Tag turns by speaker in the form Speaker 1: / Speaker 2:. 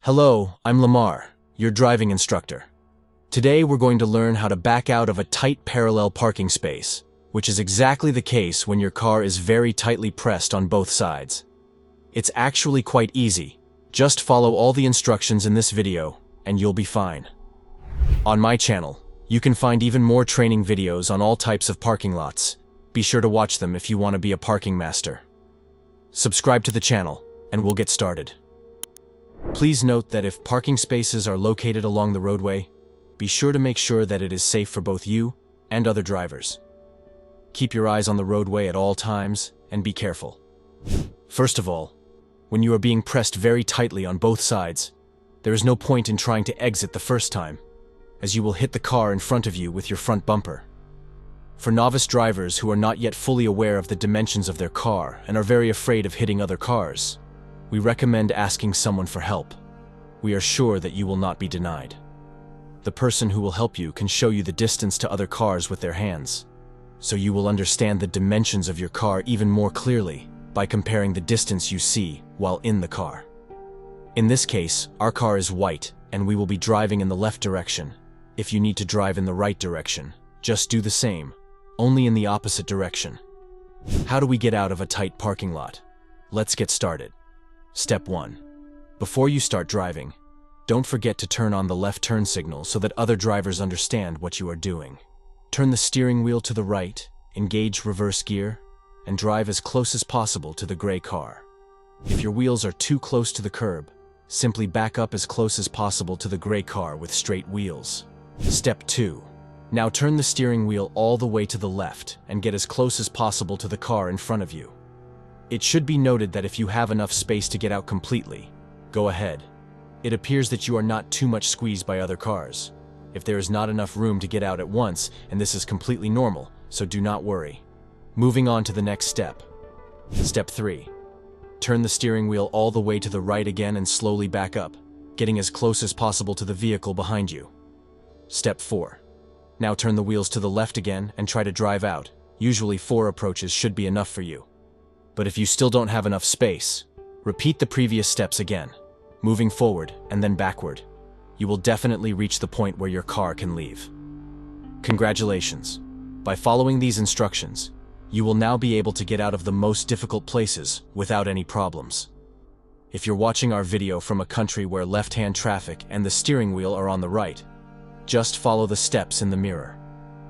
Speaker 1: Hello, I'm Lamar, your driving instructor. Today we're going to learn how to back out of a tight parallel parking space, which is exactly the case when your car is very tightly pressed on both sides. It's actually quite easy. Just follow all the instructions in this video, and you'll be fine. On my channel, you can find even more training videos on all types of parking lots. Be sure to watch them if you want to be a parking master. Subscribe to the channel, and we'll get started. Please note that if parking spaces are located along the roadway, be sure to make sure that it is safe for both you and other drivers. Keep your eyes on the roadway at all times and be careful. First of all, when you are being pressed very tightly on both sides, there is no point in trying to exit the first time, as you will hit the car in front of you with your front bumper. For novice drivers who are not yet fully aware of the dimensions of their car and are very afraid of hitting other cars, we recommend asking someone for help. We are sure that you will not be denied. The person who will help you can show you the distance to other cars with their hands, so you will understand the dimensions of your car even more clearly by comparing the distance you see while in the car. In this case, our car is white and we will be driving in the left direction. If you need to drive in the right direction, just do the same, only in the opposite direction. How do we get out of a tight parking lot? Let's get started. Step 1. Before you start driving, don't forget to turn on the left turn signal so that other drivers understand what you are doing. Turn the steering wheel to the right, engage reverse gear, and drive as close as possible to the gray car. If your wheels are too close to the curb, simply back up as close as possible to the gray car with straight wheels. Step 2. Now turn the steering wheel all the way to the left and get as close as possible to the car in front of you. It should be noted that if you have enough space to get out completely, go ahead. It appears that you are not too much squeezed by other cars. If there is not enough room to get out at once, and this is completely normal, so do not worry. Moving on to the next step. Step 3. Turn the steering wheel all the way to the right again and slowly back up, getting as close as possible to the vehicle behind you. Step 4. Now turn the wheels to the left again and try to drive out. Usually 4 approaches should be enough for you. But if you still don't have enough space, repeat the previous steps again, moving forward and then backward. You will definitely reach the point where your car can leave. Congratulations! By following these instructions, you will now be able to get out of the most difficult places without any problems. If you're watching our video from a country where left-hand traffic and the steering wheel are on the right, just follow the steps in the mirror.